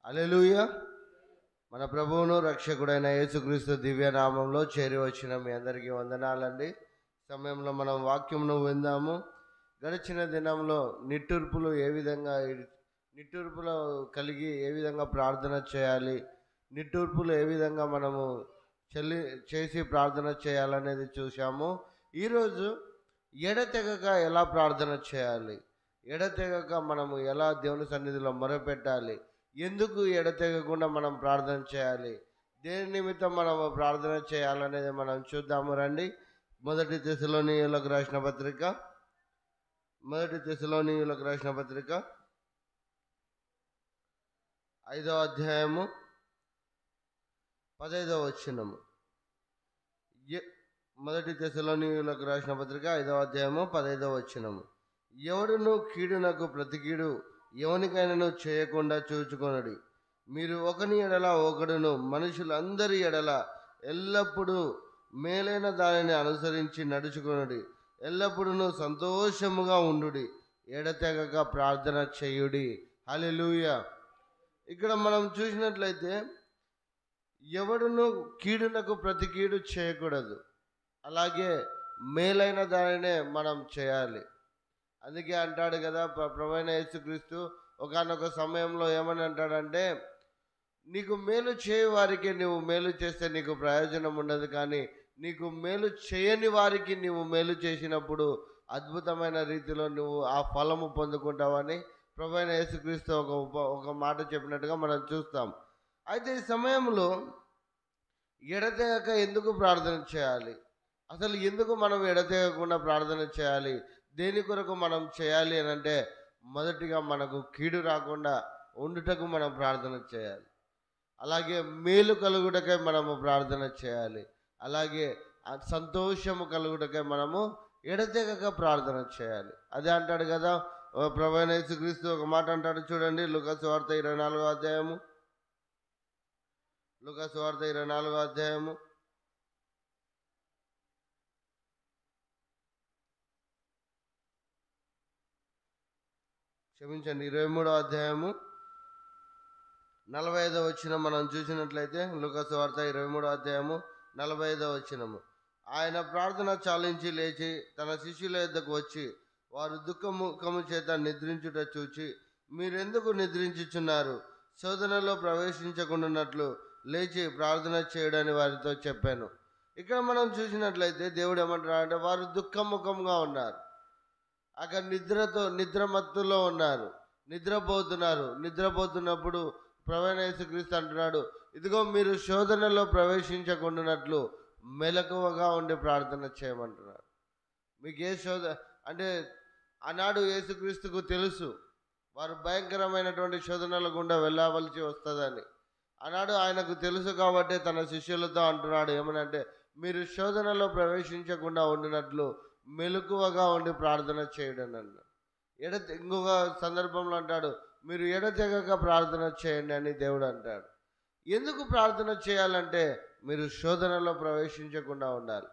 హల్లెలూయా. మన ప్రభువును రక్షకుడైన యేసుక్రీస్తు దివ్యనామంలో చేరి వచ్చిన మీ అందరికీ వందనాలండి. సమయంలో మనం వాక్యమును విందాము. గడిచిన దినంలో నిట్టూర్పులో కలిగి ఏ విధంగా ప్రార్థన చేయాలి, నిట్టూర్పులు ఏ విధంగా మనము చేసి ప్రార్థన చేయాలనేది చూసాము. ఈరోజు ఎడతెగక ఎలా ప్రార్థన చేయాలి, ఎడతెగక మనము ఎలా దేవుని సన్నిధిలో మొరపెట్టాలి, ఎందుకు ఎడతెగకుండా మనం ప్రార్థన చేయాలి, దేని నిమిత్తం మనం ప్రార్థన చేయాలనేది మనం చూద్దాము రండి. మొదటి తెస్సలోనీయులకు రాసిన పత్రిక 5వ అధ్యాయము 15వ వచనము. మొదటి తెస్సలోనీయులకు రాసిన పత్రిక 5వ అధ్యాయము 15వ వచనము. ఎవడును కీడునకు ప్రతి కీడు ఎవనికైనాను చేయకుండా చూచుకొనుడి. మీరు ఒకని ఎడల ఒకడును మనుషులందరి ఎడల ఎల్లప్పుడూ మేలైన దానిని అనుసరించి నడుచుకొనుడి. ఎల్లప్పుడూ సంతోషముగా ఉండుడి. ఎడతెగక ప్రార్థన చేయుడి. హల్లెలూయా. ఇక్కడ మనం చూసినట్లయితే ఎవడును కీడునకు ప్రతి కీడు చేయకూడదు, అలాగే మేలైన దానినే మనం చేయాలి. అందుకే అంటాడు కదా ప్రభువైన యేసుక్రీస్తు ఒకానొక సమయంలో ఏమని అంటాడంటే, నీకు మేలు చేయు వారికి నువ్వు మేలు చేస్తే నీకు ప్రయోజనం ఉండదు, కానీ నీకు మేలు చేయని వారికి నీవు మేలు చేసినప్పుడు అద్భుతమైన రీతిలో నువ్వు ఆ ఫలము పొందుకుంటావని ప్రభువైన యేసుక్రీస్తు ఒక మాట చెప్పినట్టుగా మనం చూస్తాం. అయితే ఈ సమయంలో ఎడతెగక ఎందుకు ప్రార్థన చేయాలి, అసలు ఎందుకు మనం ఎడతెగకుండా ప్రార్థన చేయాలి, దేని కొరకు మనం చేయాలి అని అంటే, మొదటిగా మనకు కీడు రాకుండా ఉండుటకు మనం ప్రార్థన చేయాలి, అలాగే మేలు కలుగుటకై మనము ప్రార్థన చేయాలి, అలాగే సంతోషము కలుగుటకై మనము ఎడతెగక ప్రార్థన చేయాలి. అదే అంటాడు కదా ప్రభువైన యేసుక్రీస్తు ఒక మాట అంటాడు చూడండి. లూకాసు వార్త 24వ అధ్యాయము. క్షమించండి, 23వ అధ్యాయము 45వ వచనం మనం చూసినట్లయితే, లూకాసు వార్త 23వ అధ్యాయము 45వ వచనము. ఆయన ప్రార్థన చాలించి లేచి తన శిష్యుల యొద్దకు వచ్చి, వారు దుఃఖముఖము చేత నిద్రించుట చూచి, మీరెందుకు నిద్రించుచున్నారు, శోధనలో ప్రవేశించకుండానట్లు లేచి ప్రార్థన చేయడని వారితో చెప్పాను. ఇక్కడ మనం చూసినట్లయితే దేవుడు ఏమంటారంటే, వారు దుఃఖముఖంగా ఉన్నారు, అక్కడ నిద్రమత్తులో ఉన్నారు, నిద్రపోతున్నప్పుడు ప్రభువైన యేసుక్రీస్తు అంటున్నాడు, ఇదిగో మీరు శోధనలో ప్రవేశించకుండానట్లు మెలకువగా ఉండి ప్రార్థన చేయమంటున్నాడు. మీకు ఏ అంటే ఆనాడు యేసుక్రీస్తుకు తెలుసు వారు భయంకరమైనటువంటి శోధనల గుండా వెళ్ళవలసి వస్తుందని. ఆనాడు ఆయనకు తెలుసు కాబట్టి తన శిష్యులతో అంటున్నాడు ఏమనంటే, మీరు శోధనలో ప్రవేశించకుండా ఉండినట్లు మెలకువగా ఉండి ప్రార్థన చేయడం అన్నాడు. ఇంకొక సందర్భంలో అంటాడు, మీరు ఎడతెగక ప్రార్థన చేయండి అని దేవుడు అంటాడు. ఎందుకు ప్రార్థన చేయాలంటే, మీరు శోధనలో ప్రవేశించకుండా ఉండాలి.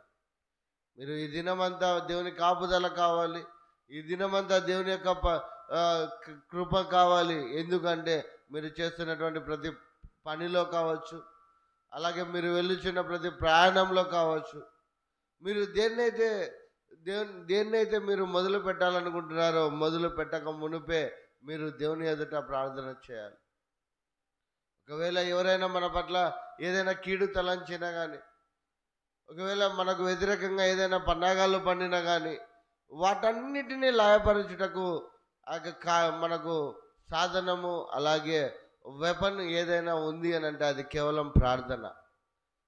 మీరు ఈ దినమంతా దేవుని కాపుదల కావాలి, ఈ దినమంతా దేవుని యొక్క కృప కావాలి. ఎందుకంటే మీరు చేస్తున్నటువంటి ప్రతి పనిలో కావచ్చు, అలాగే మీరు వెళ్ళుచున్న ప్రతి ప్రయాణంలో కావచ్చు, మీరు దేన్నైతే మీరు మొదలు పెట్టాలనుకుంటున్నారో మొదలు పెట్టక మునిపే మీరు దేవుని ఎదుట ప్రార్థన చేయాలి. ఒకవేళ ఎవరైనా మన పట్ల ఏదైనా కీడు తలంచినా కానీ, ఒకవేళ మనకు వ్యతిరేకంగా ఏదైనా పన్నాగాలు పండినా కానీ, వాటన్నిటినీ లయపరచుటకు మనకు సాధనము, అలాగే వెపన్ ఏదైనా ఉంది అని అంటే అది కేవలం ప్రార్థన.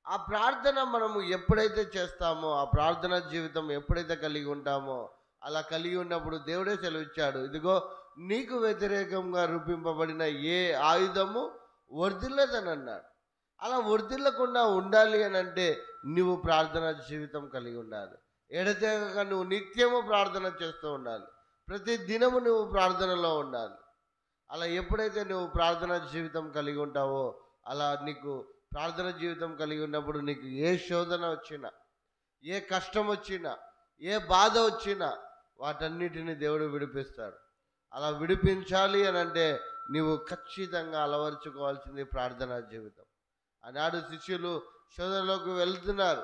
ఆ ప్రార్థన మనము ఎప్పుడైతే చేస్తామో, ఆ ప్రార్థన జీవితం ఎప్పుడైతే కలిగి ఉంటామో, అలా కలిగి ఉన్నప్పుడు దేవుడే సెలవిచ్చాడు, ఇదిగో నీకు వ్యతిరేకంగా రూపింపబడిన ఏ ఆయుధము వర్ధిల్లదని అన్నాడు. అలా వర్ధిల్లకుండా ఉండాలి అని అంటే నువ్వు ప్రార్థన జీవితం కలిగి ఉండాలి. ఎడతెగక నువ్వు నిత్యము ప్రార్థన చేస్తూ ఉండాలి, ప్రతి దినము నువ్వు ప్రార్థనలో ఉండాలి. అలా ఎప్పుడైతే నువ్వు ప్రార్థన జీవితం కలిగి ఉంటావో, అలా నీకు ప్రార్థన జీవితం కలిగి ఉన్నప్పుడు నీకు ఏ శోధన వచ్చినా, ఏ కష్టం వచ్చినా, ఏ బాధ వచ్చినా వాటన్నిటిని దేవుడు విడిపిస్తాడు. అలా విడిపించాలి అని అంటే నీవు ఖచ్చితంగా అలవర్చుకోవాల్సింది ప్రార్థనా జీవితం. ఆనాడు శిష్యులు శోధనలోకి వెళ్తున్నారు,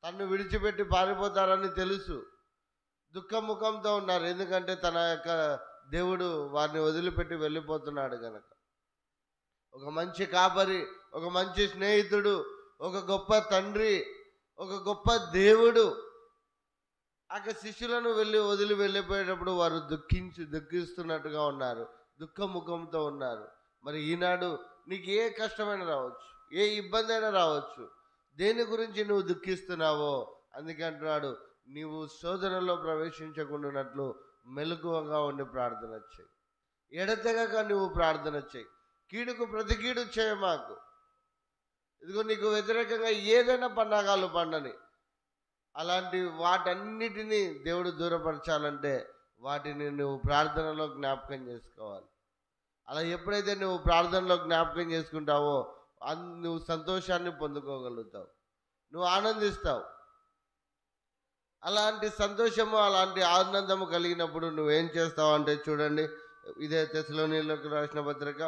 తన్ను విడిచిపెట్టి పారిపోతారని తెలుసు, దుఃఖముఖంతో ఉన్నారు. ఎందుకంటే తన యొక్క దేవుడు వారిని వదిలిపెట్టి వెళ్ళిపోతున్నాడు గనక. ఒక మంచి కాపరి, ఒక మంచి స్నేహితుడు, ఒక గొప్ప తండ్రి, ఒక గొప్ప దేవుడు శిష్యులను వదిలి వెళ్ళిపోయేటప్పుడు వారు దుఃఖిస్తున్నట్టుగా ఉన్నారు, దుఃఖముఖంతో ఉన్నారు. మరి ఈనాడు నీకు ఏ కష్టమైనా రావచ్చు, ఏ ఇబ్బంది అయినా రావచ్చు, దేని గురించి నువ్వు దుఃఖిస్తున్నావో అందుకే అంటున్నాడు, నీవు శోధనలో ప్రవేశించకుండానట్లు మెలకువగా ఉండి ప్రార్థన చేయి. ఎడతెగక నువ్వు ప్రార్థన చేయి. కీడుకు ప్రతి కీడు చేయ మాకు. ఇదిగో నీకు వ్యతిరేకంగా ఏదైనా పన్నాగాలు పండని, అలాంటి వాటన్నిటినీ దేవుడు దూరపరచాలంటే వాటిని నువ్వు ప్రార్థనలో జ్ఞాపకం చేసుకోవాలి. అలా ఎప్పుడైతే నువ్వు ప్రార్థనలో జ్ఞాపకం చేసుకుంటావో నువ్వు సంతోషాన్ని పొందుకోగలుగుతావు, నువ్వు ఆనందిస్తావు. అలాంటి సంతోషము, అలాంటి ఆనందము కలిగినప్పుడు నువ్వేం చేస్తావు అంటే చూడండి, ఇదే తెస్సలోనికీయులకు రాసిన పత్రిక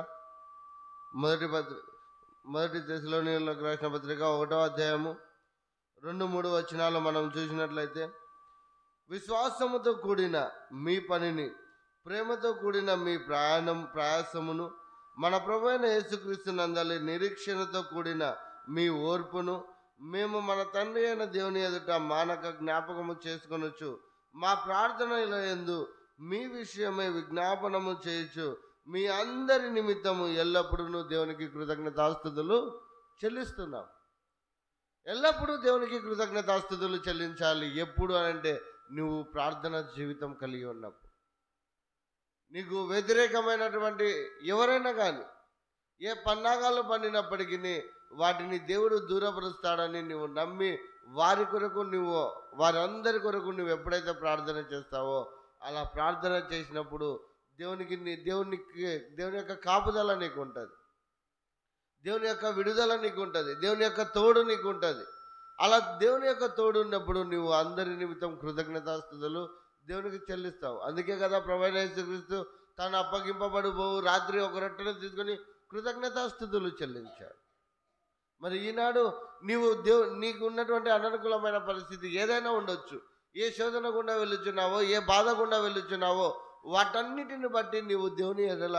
మొదటి తెస్సలోనికీయులకు రాసిన పత్రిక 1వ అధ్యాయము 2-3 వచనాలు మనం చూసినట్లయితే, విశ్వాసముతో కూడిన మీ పనిని, ప్రేమతో కూడిన మీ ప్రయాసమును, మన ప్రభువైన యేసుక్రీస్తు నందలి నిరీక్షణతో కూడిన మీ ఓర్పును మేము మన తండ్రి అయిన దేవుని ఎదుట మానక జ్ఞాపకము చేసుకొనొచ్చు మా ప్రార్థనల యందు మీ విషయమై విజ్ఞాపనము చేయొచ్చు మీ అందరి నిమిత్తము ఎల్లప్పుడూ దేవునికి కృతజ్ఞతాస్తుతులు చెల్లిస్తున్నాం. ఎల్లప్పుడూ దేవునికి కృతజ్ఞతాస్తుతులు చెల్లించాలి. ఎప్పుడు అంటే నువ్వు ప్రార్థన జీవితం కలిగి ఉన్నప్పుడు. నీకు వ్యతిరేకమైనటువంటి ఎవరైనా కానీ ఏ పన్నాగాలు పండినప్పటికీ వాటిని దేవుడు దూరపరుస్తాడని నువ్వు నమ్మి వారందరి కొరకు నువ్వు ఎప్పుడైతే ప్రార్థన చేస్తావో అలా ప్రార్థన చేసినప్పుడు దేవుని యొక్క కాపుదల నీకు ఉంటుంది, దేవుని యొక్క విడుదల నీకు ఉంటుంది, దేవుని యొక్క తోడు నీకు ఉంటుంది. అలా దేవుని యొక్క తోడు ఉన్నప్పుడు నువ్వు అందరి నిమిత్తం కృతజ్ఞతాస్తుతులు దేవునికి చెల్లిస్తావు. అందుకే కదా ప్రభువైన యేసుక్రీస్తు తాను అప్పగింపబడిపోవు రాత్రి ఒక రొట్టెను తీసుకొని కృతజ్ఞతాస్తుతులు చెల్లించాడు. మరి ఈనాడు నీకు ఉన్నటువంటి అననుకూలమైన పరిస్థితి ఏదైనా ఉండొచ్చు, ఏ శోధన గుండా వెళ్ళుచున్నావో, ఏ బాధ గుండా వెళ్ళుచున్నావో, వాటన్నిటిని బట్టి నీవు దేవుని ఎడల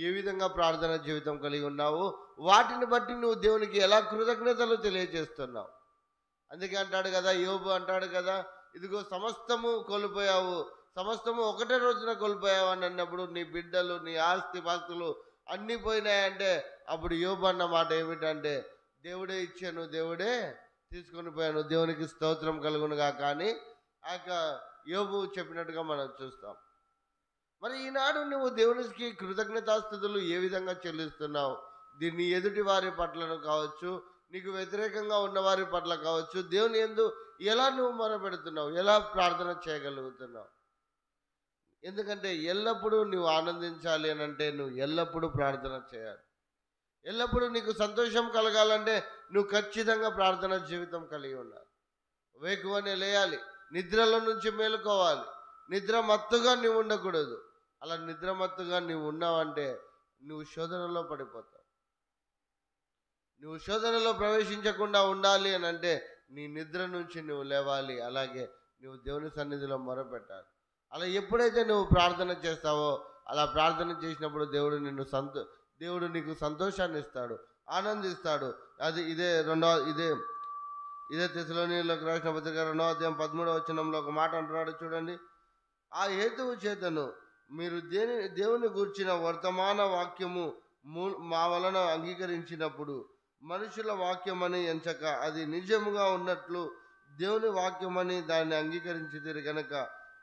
ఏ విధంగా ప్రార్థన జీవితం కలిగి ఉన్నావు, వాటిని బట్టి నువ్వు దేవునికి ఎలా కృతజ్ఞతలు తెలియజేస్తున్నావు. అందుకే అంటాడు కదా, యోబు అంటాడు కదా, ఇదిగో సమస్తము కోల్పోయావు, సమస్తము ఒకటే రోజున కోల్పోయావు అని అన్నప్పుడు నీ బిడ్డలు, నీ ఆస్తి పాస్తులు అన్నీ పోయినాయంటే అప్పుడు యోబు అన్న మాట ఏమిటంటే, దేవుడే ఇచ్చాను, దేవుడే తీసుకొని పోయాను, దేవునికి స్తోత్రం కలుగునుగా కానీ ఆ యోబు చెప్పినట్టుగా మనం చూస్తాం. మరి ఈనాడు నువ్వు దేవునికి కృతజ్ఞతాస్తుతులు ఏ విధంగా చెల్లిస్తున్నావు? దీన్ని ఎదుటి వారి పట్లను కావచ్చు, నీకు వ్యతిరేకంగా ఉన్నవారి పట్ల కావచ్చు, దేవుని యందు ఎలా నువ్వు మొరపెడుతున్నావు, ఎలా ప్రార్థన చేయగలుగుతున్నావు? ఎందుకంటే ఎల్లప్పుడూ నువ్వు ఆనందించాలి అని అంటే నువ్వు ఎల్లప్పుడూ ప్రార్థన చేయాలి. ఎల్లప్పుడూ నీకు సంతోషం కలగాలంటే నువ్వు ఖచ్చితంగా ప్రార్థన జీవితం కలిగి ఉండాలి. వేకువనే లేయాలి, నిద్రలో నుంచి మేలుకోవాలి, నిద్ర మత్తుగా నువ్వు ఉండకూడదు. అలా నిద్ర మత్తుగా నువ్వు ఉన్నావంటే నువ్వు శోధనలో పడిపోతావు. నువ్వు శోధనలో ప్రవేశించకుండా ఉండాలి అని అంటే నీ నిద్ర నుంచి నువ్వు లేవాలి, అలాగే నువ్వు దేవుని సన్నిధిలో మొరపెట్టాలి. అలా ఎప్పుడైతే నువ్వు ప్రార్థన చేస్తావో అలా ప్రార్థన చేసినప్పుడు దేవుడు నీకు సంతోషాన్ని ఇస్తాడు, ఆనందిస్తాడు. అది ఇదే తెస్సలోనికీయులకు రాసిన పత్రిక 2వ అధ్యాయం 13వ వచనంలో ఒక మాట అంటున్నాడు చూడండి, ఆ హేతువు చేతను మీరు దేవుని గూర్చిన వర్తమాన వాక్యము మా వలన అంగీకరించినప్పుడు మనుషుల వాక్యమని ఎంచక అది నిజముగా ఉన్నట్లు దేవుని వాక్యమని దాన్ని అంగీకరించితిరి కనుక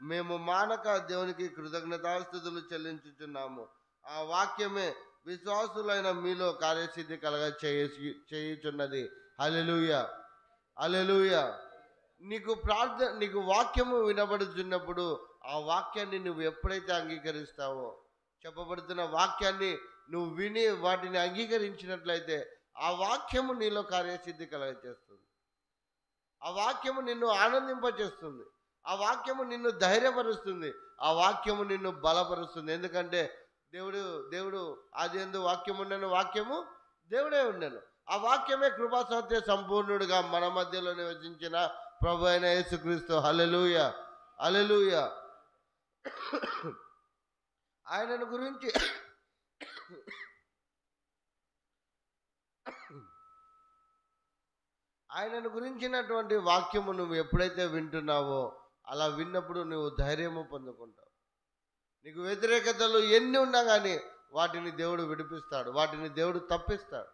మేము మానక దేవునికి కృతజ్ఞతాస్తుతులు చెల్లించుచున్నాము. ఆ వాక్యమే విశ్వాసులైన మీలో కార్యసిద్ధి కలగ చేయుచున్నది. హల్లెలూయా, హల్లెలూయా. నీకు వాక్యము వినబడుతున్నప్పుడు ఆ వాక్యాన్ని నువ్వు ఎప్పుడైతే అంగీకరిస్తావో, చెప్పబడుతున్న వాక్యాన్ని నువ్వు విని వాటిని అంగీకరించినట్లయితే ఆ వాక్యము నీలో కార్యసిద్ధి కలగచేస్తుంది. ఆ వాక్యము నిన్ను ఆనందింపచేస్తుంది, ఆ వాక్యము నిన్ను ధైర్యపరుస్తుంది, ఆ వాక్యము నిన్ను బలపరుస్తుంది. ఎందుకంటే దేవుడు దేవుడు ఆదియందు వాక్యం ఉండెను, వాక్యము దేవుడే ఉండెను. ఆ వాక్యమే కృపా సత్య సంపూర్ణుడిగా మన మధ్యలో నివసించిన ప్రభు అయిన యేసుక్రీస్తు. హల్లెలూయా, హల్లెలూయా. ఆయనను గురించి ఆయనను గురించినటువంటి వాక్యము నువ్వు ఎప్పుడైతే వింటున్నావో అలా విన్నప్పుడు నువ్వు ధైర్యము పొందుకుంటావు. నీకు వ్యతిరేకతలు ఎన్ని ఉన్నా కానీ వాటిని దేవుడు విడిపిస్తాడు, వాటిని దేవుడు తప్పిస్తాడు.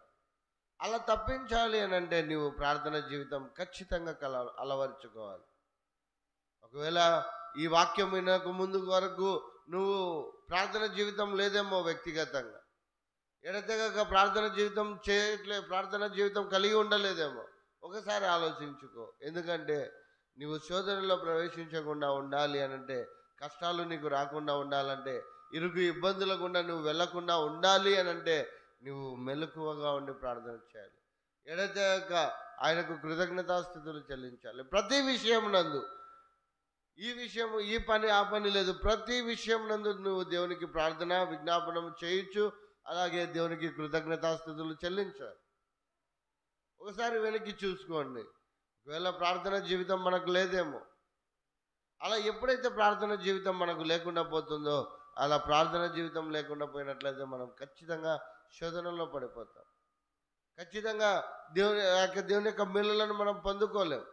అలా తప్పించాలి అని అంటే నువ్వు ప్రార్థన జీవితం ఖచ్చితంగా అలవరుచుకోవాలి. ఒకవేళ ఈ వాక్యం వినక ముందు వరకు నువ్వు ప్రార్థన జీవితం లేదేమో, వ్యక్తిగతంగా ఎడతెగక ప్రార్థన జీవితం ప్రార్థన జీవితం కలిగి ఉండలేదేమో, ఒకసారి ఆలోచించుకో. ఎందుకంటే నువ్వు శోధనలో ప్రవేశించకుండా ఉండాలి అనంటే, కష్టాలు నీకు రాకుండా ఉండాలంటే, ఇరుగు ఇబ్బందుల గుండా నువ్వు వెళ్లకుండా ఉండాలి అనంటే నువ్వు మెలకువగా ఉండి ప్రార్థన చేయాలి. ఎడతెగక ఆయనకు కృతజ్ఞతాస్థుతులు చెల్లించాలి. ప్రతి విషయం నందు, ఈ విషయం ఈ పని ఆ పని లేదు, ప్రతి విషయం నందు నువ్వు దేవునికి ప్రార్థన విజ్ఞాపనం చేయొచ్చు. అలాగే దేవునికి కృతజ్ఞతాస్థుతులు చెల్లించాలి. ఒకసారి వెనక్కి చూసుకోండి. ఒకవేళ ప్రార్థన జీవితం మనకు లేదేమో, అలా ఎప్పుడైతే ప్రార్థన జీవితం మనకు లేకుండా పోతుందో, అలా ప్రార్థన జీవితం లేకుండా పోయినట్లయితే మనం ఖచ్చితంగా శోధనలో పడిపోతాం. ఖచ్చితంగా దేవుని యొక్క మేలులను మనం పొందుకోలేం.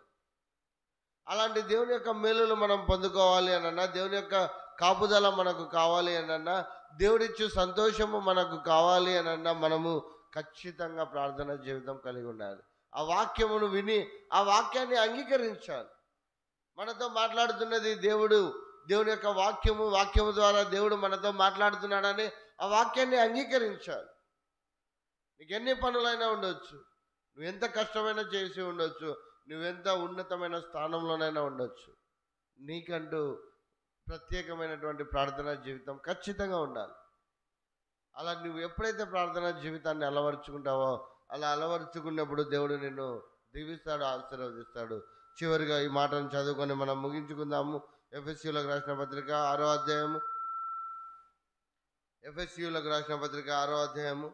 అలాంటి దేవుని యొక్క మేలులు మనం పొందుకోవాలి అనన్నా, దేవుని యొక్క కాపుదల మనకు కావాలి అనన్నా, దేవుడిచ్చు సంతోషము మనకు కావాలి అనన్నా, మనము ఖచ్చితంగా ప్రార్థన జీవితం కలిగి ఉండాలి. ఆ వాక్యమును విని ఆ వాక్యాన్ని అంగీకరించాలి. మనతో మాట్లాడుతున్నది దేవుడు, దేవుని యొక్క వాక్యము ద్వారా దేవుడు మనతో మాట్లాడుతున్నాడని ఆ వాక్యాన్ని అంగీకరించాలి. నీకు ఎన్ని పనులైనా ఉండొచ్చు, నువ్వెంత కష్టమైనా చేసి ఉండొచ్చు, నువ్వెంత ఉన్నతమైన స్థానంలోనైనా ఉండొచ్చు, నీకంటూ ప్రత్యేకమైనటువంటి ప్రార్థనా జీవితం ఖచ్చితంగా ఉండాలి. అలా నువ్వు ఎప్పుడైతే ప్రార్థనా జీవితాన్ని అలవరుచుకుంటావో, అలా అలవరుచుకున్నప్పుడు దేవుడు నిన్ను దీవిస్తాడు, ఆశీర్వదిస్తాడు. చివరిగా ఈ మాటను చదువుకొని మనం ముగించుకుందాము. ఎఫెసీయులకు రాసిన పత్రిక 6వ అధ్యాయము, ఎఫెసీయులకు రాసిన పత్రిక 6వ అధ్యాయము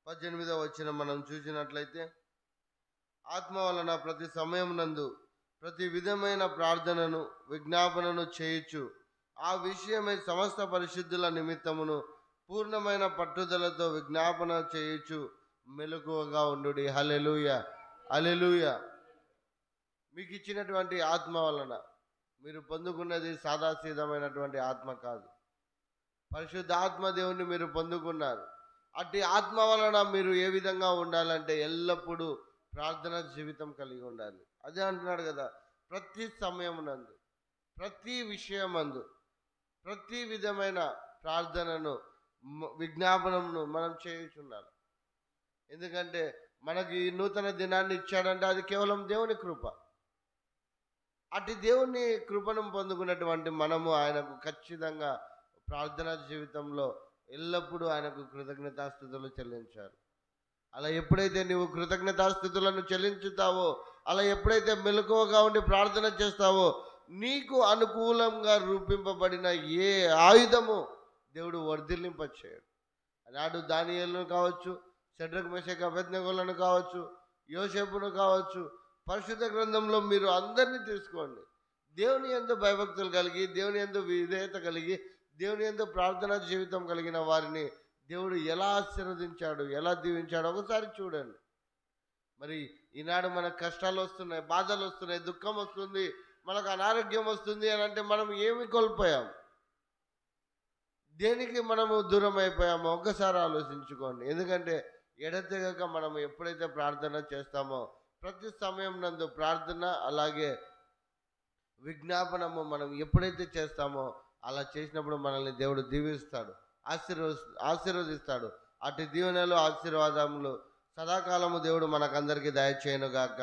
18వ వచనం మనం చూసినట్లయితే, ఆత్మ వలన ప్రతి సమయం నందు ప్రతి విధమైన ప్రార్థనను విజ్ఞాపనను చేయుచు ఆ విషయమై సమస్త పరిశుద్ధుల నిమిత్తమును పూర్ణమైన పట్టుదలతో విజ్ఞాపన చేయుచు మెలకువగా ఉండుడి. హల్లెలూయా, హల్లెలూయా. మీకు ఇచ్చినటువంటి ఆత్మ వలన మీరు పొందుకున్నది సాదాసీదమైనటువంటి ఆత్మ కాదు, పరిశుద్ధ ఆత్మ దేవుణ్ణి మీరు పొందుకున్నారు. అట్టి ఆత్మ వలన మీరు ఏ విధంగా ఉండాలంటే ఎల్లప్పుడూ ప్రార్థన జీవితం కలిగి ఉండాలి. అదే అంటున్నాడు కదా, ప్రతి సమయం నందు ప్రతి విషయమందు ప్రతి విధమైన ప్రార్థనను విజ్ఞాపనను మనం చేయుచున్నాం. ఎందుకంటే మనకి ఈ నూతన దినాన్ని ఇచ్చాడంటే అది కేవలం దేవుని కృప. అటు దేవుని కృపను పొందుకున్నటువంటి మనము ఆయనకు ఖచ్చితంగా ప్రార్థనా జీవితంలో ఎల్లప్పుడూ ఆయనకు కృతజ్ఞతాస్థుతులు చెల్లించాలి. అలా ఎప్పుడైతే నీవు కృతజ్ఞతాస్థుతులను చెల్లించుతావో, అలా ఎప్పుడైతే మెలకువగా ఉండి ప్రార్థన చేస్తావో, నీకు అనుకూలంగా రూపింపబడిన ఏ ఆయుధము దేవుడు వర్ధిల్లింపచేయడు. నాడు దానియేలును కావచ్చు, షడ్రక్ మెషక్ అబేద్నెగోలను కావచ్చు, యోసేపును కావచ్చు, పరిశుద్ధ గ్రంథంలో మీరు అందరినీ తీసుకోండి. దేవుని యందు భయభక్తులు కలిగి, దేవుని యందు విధేయత కలిగి, దేవుని యందు ప్రార్థనా జీవితం కలిగిన వారిని దేవుడు ఎలా ఆశీర్వదించాడు, ఎలా దీవించాడు ఒకసారి చూడండి. మరి ఈనాడు మనకు కష్టాలు వస్తున్నాయి, బాధలు వస్తున్నాయి, దుఃఖం వస్తుంది, మనకు అనారోగ్యం వస్తుంది అని అంటే మనం ఏమి కోల్పోయాం, దేనికి మనము దూరం అయిపోయామో ఒక్కసారి ఆలోచించుకోండి. ఎందుకంటే ఎడతెగక మనము ఎప్పుడైతే ప్రార్థన చేస్తామో, ప్రతి సమయం నందు ప్రార్థన అలాగే విజ్ఞాపనము మనం ఎప్పుడైతే చేస్తామో, అలా చేసినప్పుడు మనల్ని దేవుడు దీవిస్తాడు, ఆశీర్వదిస్తాడు. అటు దీవెనలు ఆశీర్వాదములు సదాకాలము దేవుడు మనకందరికీ దయచేయనుగాక.